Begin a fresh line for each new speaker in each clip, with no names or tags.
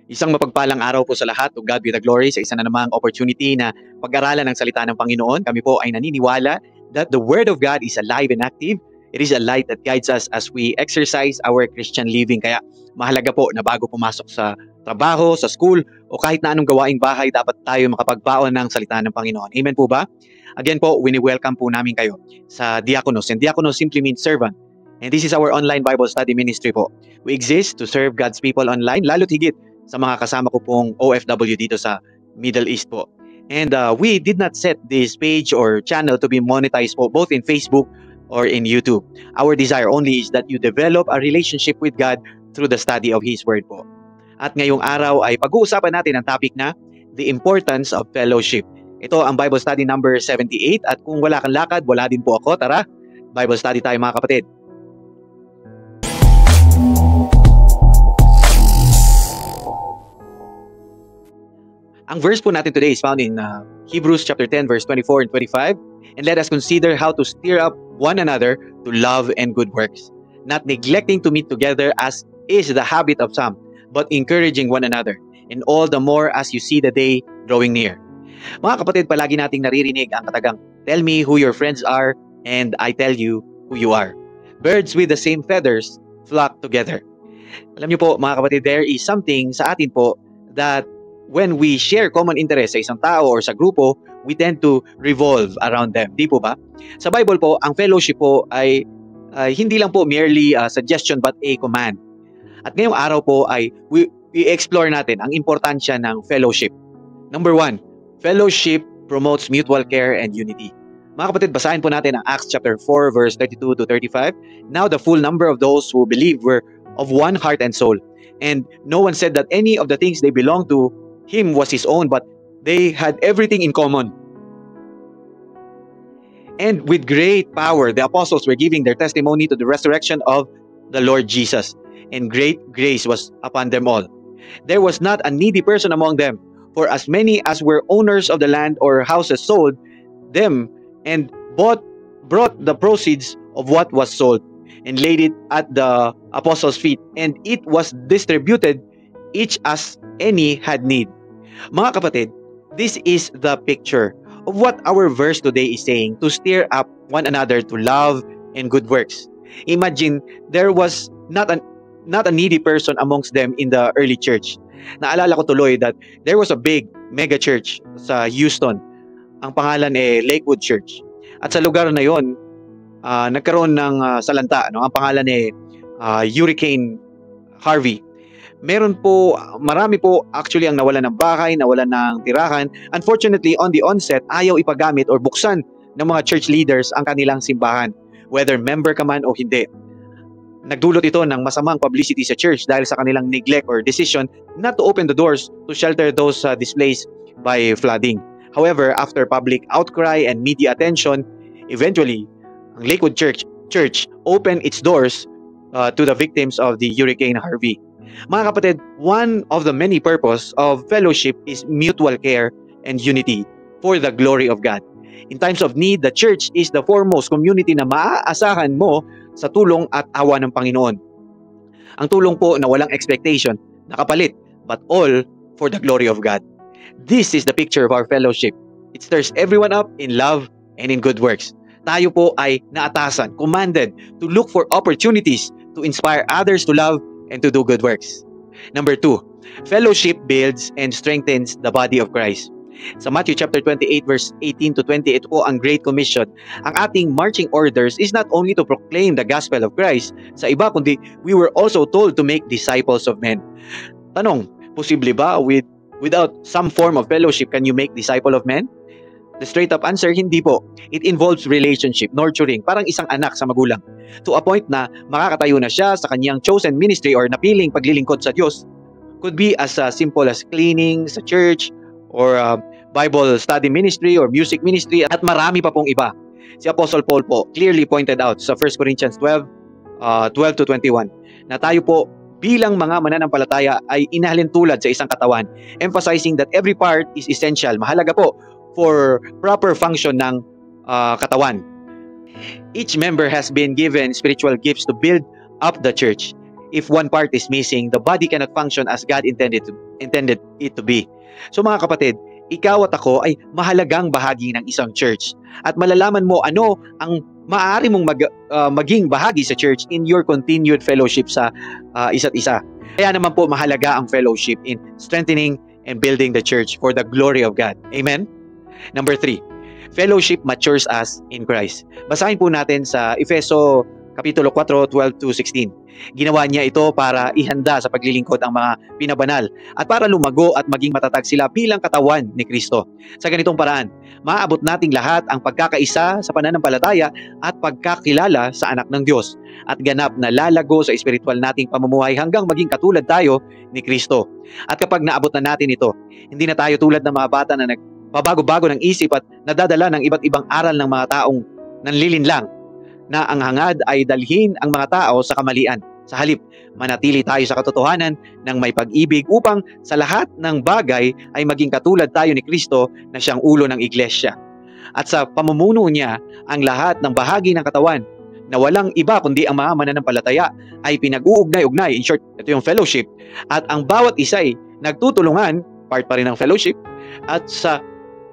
Isang mapagpalang araw po sa lahat. To God be the glory sa isa na namang opportunity na pag-aralan ng salita ng Panginoon. Kami po ay naniniwala that the Word of God is alive and active. It is a light that guides us as we exercise our Christian living. Kaya mahalaga po na bago pumasok sa trabaho, sa school, o kahit na anong gawaing bahay, dapat tayo makapagbaon ng salita ng Panginoon. Amen po ba? Again po, wini-welcome po namin kayo sa Diakonos. And Diakonos simply means servant. And this is our online Bible study ministry po. We exist to serve God's people online, lalo't higit sa mga kasama ko pong OFW dito sa Middle East po. And we did not set this page or channel to be monetized po, both in Facebook or in YouTube. Our desire only is that you develop a relationship with God through the study of His Word po. At ngayong araw ay pag-uusapan natin ang topic na the importance of fellowship. Ito ang Bible study number 78 at kung wala kang lakad, wala din po ako. Tara, Bible study tayo mga kapatid. Ang verse po natin today is found in Hebrews chapter 10 verse 24 and 25. And let us consider how to stir up one another to love and good works, not neglecting to meet together as is the habit of some, but encouraging one another, and all the more as you see the day drawing near. Mga kapatid, palagi nating naririnig ang katagang, tell me who your friends are, and I tell you who you are. Birds with the same feathers flock together. Alam niyo po, mga kapatid, there is something sa atin po that when we share common interest sa isang tao or sa grupo, we tend to revolve around them. Di po ba? Sa Bible po, ang fellowship po ay hindi lang po merely a suggestion but a command. At ngayong araw po ay we explore natin ang importansya ng fellowship. Number 1, fellowship promotes mutual care and unity. Mga kapatid, basahin po natin ang Acts chapter 4 verse 32 to 35. Now the full number of those who believed were of one heart and soul. And no one said that any of the things they belonged to him was his own, but they had everything in common. And with great power, the apostles were giving their testimony to the resurrection of the Lord Jesus. And great grace was upon them all. There was not a needy person among them, for as many as were owners of the land or houses sold them and brought the proceeds of what was sold and laid it at the apostles' feet, and it was distributed each as any had need. Mga kapatid, this is the picture of what our verse today is saying, to stir up one another to love and good works. Imagine, there was not a needy person amongst them in the early church. Naalala ko tuloy that there was a big mega church sa Houston. Ang pangalan Lakewood Church. At sa lugar na yon, nagkaroon ng salanta. Ang pangalan Hurricane Harvey. Marami po actually ang nawalan ng bahay, nawalan ng tirahan. Unfortunately, on the onset, ayaw ipagamit or buksan ng mga church leaders ang kanilang simbahan, whether member ka man o hindi. Nagdulot ito ng masamang publicity sa church dahil sa kanilang neglect or decision not to open the doors to shelter those displaced by flooding. However, after public outcry and media attention, eventually, ang Lakewood Church opened its doors to the victims of the Hurricane Harvey. Mga kapatid, one of the many purposes of fellowship is mutual care and unity for the glory of God. In times of need, the church is the foremost community na maaasahan mo sa tulong at awa ng Panginoon. Ang tulong po na walang expectation, nakapalit, but all for the glory of God. This is the picture of our fellowship. It stirs everyone up in love and in good works. Tayo po ay naatasan, commanded to look for opportunities to inspire others to love and to do good works. Number 2, fellowship builds and strengthens the body of Christ. Sa Matthew chapter 28 verse 18 to 20, ito po ang Great Commission. Ang ating marching orders is not only to proclaim the gospel of Christ sa iba, kundi we were also told to make disciples of men. Tanong, posible ba without some form of fellowship can you make disciple of men? The straight up answer, hindi po. It involves relationship, nurturing, parang isang anak sa magulang. To a point na makakatayo na siya sa kanyang chosen ministry or napiling paglilingkod sa Diyos. Could be as simple as cleaning sa church, or Bible study ministry or music ministry, at marami pa pong iba. Si Apostle Paul po clearly pointed out sa 1 Corinthians 12 to 21 na tayo po bilang mga mananampalataya ay inahalin tulad sa isang katawan, emphasizing that every part is essential, mahalaga po for proper function ng katawan. Each member has been given spiritual gifts to build up the church. if one part is missing, the body cannot function as God intended it to be. So mga kapatid, ikaw at ako ay mahalagang bahagi ng isang church. At malalaman mo ano ang maaari mong maging bahagi sa church in your continued fellowship sa isa't isa. Kaya naman po mahalaga ang fellowship in strengthening and building the church for the glory of God. Amen? Number 3, fellowship matures us in Christ. Basahin po natin sa Efeso Kapitulo 4, 12-16. Ginawa niya ito para ihanda sa paglilingkod ang mga pinabanal at para lumago at maging matatag sila bilang katawan ni Kristo. Sa ganitong paraan, maaabot nating lahat ang pagkakaisa sa pananampalataya at pagkakilala sa anak ng Diyos at ganap na lalago sa espiritual nating pamumuhay hanggang maging katulad tayo ni Kristo. At kapag naabot na natin ito, hindi na tayo tulad ng mga bata na nagpabago-bago ng isip at nadadala ng iba't ibang aral ng mga taong nanlilinlang na ang hangad ay dalhin ang mga tao sa kamalian. Sa halip, manatili tayo sa katotohanan ng may pag-ibig upang sa lahat ng bagay ay maging katulad tayo ni Kristo na siyang ulo ng iglesia. At sa pamumuno niya, ang lahat ng bahagi ng katawan na walang iba kundi ang mga mananampalataya ay pinag-uugnay-ugnay. In short, ito yung fellowship. At ang bawat isa ay nagtutulungan, part pa rin ng fellowship, at sa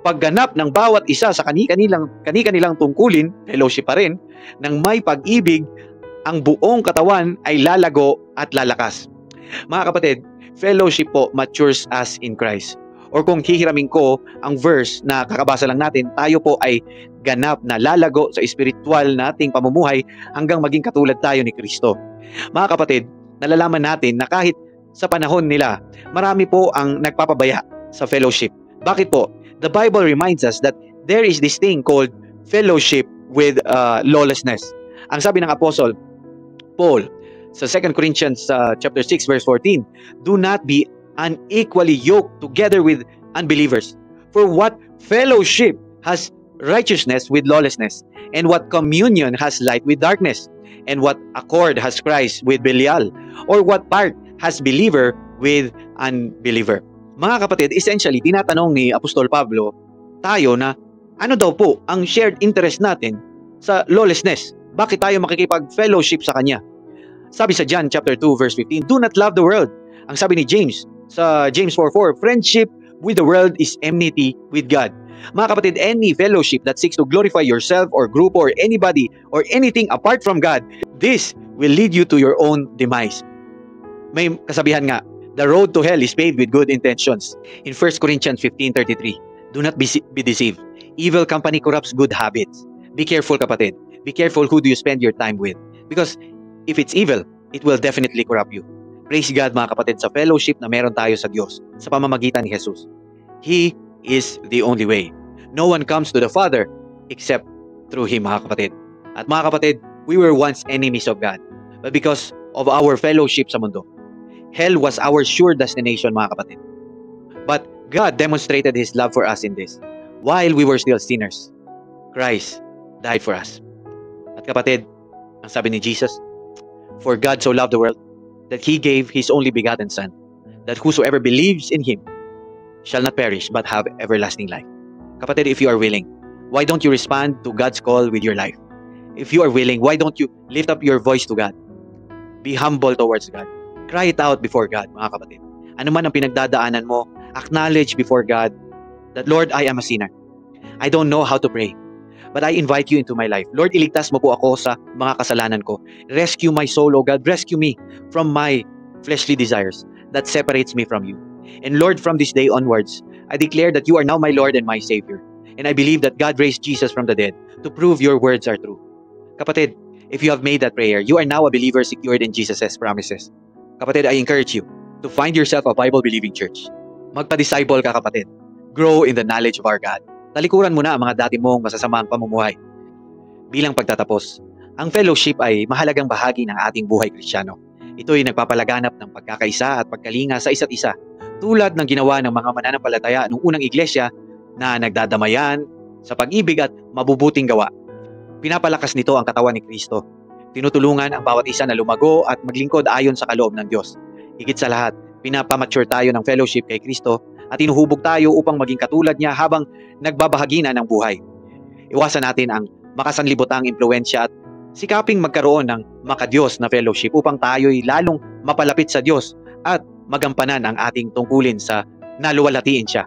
pagganap ng bawat isa sa kani-kanilang tungkulin, fellowship pa rin, ng may pag-ibig, ang buong katawan ay lalago at lalakas. Mga kapatid, fellowship po matures us in Christ. Or kung hihiramin ko ang verse na kakabasa lang natin, tayo po ay ganap na lalago sa espiritual nating pamumuhay hanggang maging katulad tayo ni Kristo. Mga kapatid, nalalaman natin na kahit sa panahon nila, marami po ang nagpapabaya sa fellowship. Bakit po? The Bible reminds us that there is this thing called fellowship with lawlessness. Ang sabi ng Apostle Paul sa 2 Corinthians chapter 6 verse 14, do not be unequally yoked together with unbelievers. For what fellowship has righteousness with lawlessness? And what communion has light with darkness? And what accord has Christ with Belial? Or what part has believer with unbeliever? Mga kapatid, essentially, tinatanong ni Apostol Pablo tayo na ano daw po ang shared interest natin sa lawlessness? Bakit tayo makikipag-fellowship sa Kanya? Sabi sa John chapter 2 verse 15, do not love the world. Ang sabi ni James sa James 4:4, friendship with the world is enmity with God. Mga kapatid, any fellowship that seeks to glorify yourself or group or anybody or anything apart from God, this will lead you to your own demise. May kasabihan nga, the road to hell is paved with good intentions. In 1 Corinthians 15:33, do not be deceived. Evil company corrupts good habits. Be careful, kapatid. Be careful who do you spend your time with. Because if it's evil, it will definitely corrupt you. Praise God, mga kapatid, sa fellowship na meron tayo sa Diyos sa pamamagitan ni Jesus. He is the only way. No one comes to the Father except through Him, mga kapatid. At mga kapatid, we were once enemies of God. But because of our fellowship sa mundo, hell was our sure destination, mga kapatid. But God demonstrated His love for us in this. While we were still sinners, Christ died for us. At kapatid, ang sabi ni Jesus, for God so loved the world that He gave His only begotten Son, that whosoever believes in Him shall not perish but have everlasting life. Kapatid, if you are willing, why don't you respond to God's call with your life? If you are willing, why don't you lift up your voice to God? Be humble towards God. Cry it out before God, mga kapatid. Ano man ang pinagdadaanan mo, acknowledge before God that, Lord, I am a sinner. I don't know how to pray, but I invite you into my life. Lord, iligtas mo po ako sa mga kasalanan ko. Rescue my soul, O God. Rescue me from my fleshly desires that separates me from you. And Lord, from this day onwards, I declare that you are now my Lord and my Savior. And I believe that God raised Jesus from the dead to prove your words are true. Kapatid, if you have made that prayer, you are now a believer secured in Jesus' promises. Kapatid, I encourage you to find yourself a Bible-believing church. Magpa-disciple ka, kapatid. Grow in the knowledge of our God. Talikuran mo na ang mga dati mong masasamang pamumuhay. Bilang pagtatapos, ang fellowship ay mahalagang bahagi ng ating buhay Kristiyano. Ito ay nagpapalaganap ng pagkakaisa at pagkalinga sa isa't isa, tulad ng ginawa ng mga mananampalataya noong unang iglesia na nagdadamayan sa pag-ibig at mabubuting gawa. Pinapalakas nito ang katawan ni Kristo. Tinutulungan ang bawat isa na lumago at maglingkod ayon sa kaloob ng Diyos. Higit sa lahat, pinapamature tayo ng fellowship kay Kristo at inuhubog tayo upang maging katulad niya habang nagbabahagi na ng buhay. Iwasan natin ang makasanlibotang impluensya at Sikaping magkaroon ng makadiyos na fellowship upang tayo'y lalong mapalapit sa Diyos at magampanan ang ating tungkulin sa naluwalhatiin siya.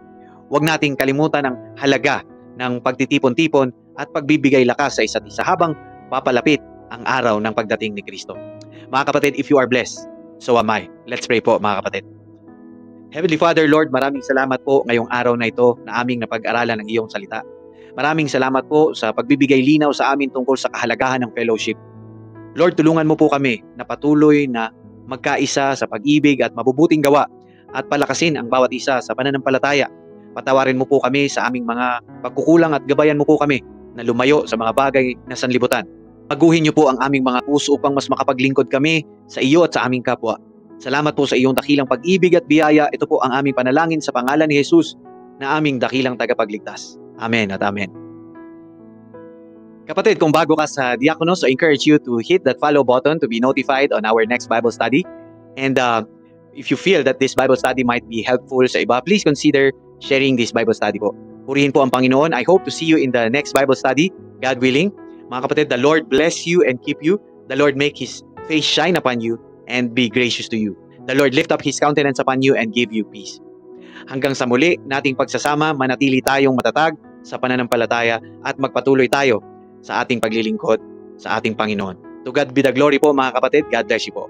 Huwag nating kalimutan ang halaga ng pagtitipon-tipon at pagbibigay lakas sa isa't isa habang papalapit ang araw ng pagdating ni Kristo. Mga kapatid, if you are blessed, so am I. Let's pray po, mga kapatid. Heavenly Father, Lord, maraming salamat po ngayong araw na ito na aming napag-aralan ng iyong salita. Maraming salamat po sa pagbibigay linaw sa amin tungkol sa kahalagahan ng fellowship. Lord, tulungan mo po kami na patuloy na magkaisa sa pag-ibig at mabubuting gawa at palakasin ang bawat isa sa pananampalataya. Patawarin mo po kami sa aming mga pagkukulang at gabayan mo po kami na lumayo sa mga bagay na sanlibutan. Paguhin niyo po ang aming mga puso upang mas makapaglingkod kami sa iyo at sa aming kapwa. Salamat po sa iyong dakilang pag-ibig at biyaya. Ito po ang aming panalangin sa pangalan ni Jesus na aming dakilang tagapagligtas. Amen at amen. Kapatid, kung bago ka sa Diakonos, I encourage you to hit that follow button to be notified on our next Bible study. And if you feel that this Bible study might be helpful sa iba, please consider sharing this Bible study po. Purihin po ang Panginoon. I hope to see you in the next Bible study, God willing. Mga kapatid, the Lord bless you and keep you. The Lord make His face shine upon you and be gracious to you. The Lord lift up His countenance upon you and give you peace. Hanggang sa muli, nating pagsasama, manatili tayong matatag sa pananampalataya at magpatuloy tayo sa ating paglilingkod sa ating Panginoon. To God be the glory po, mga kapatid. God bless you po.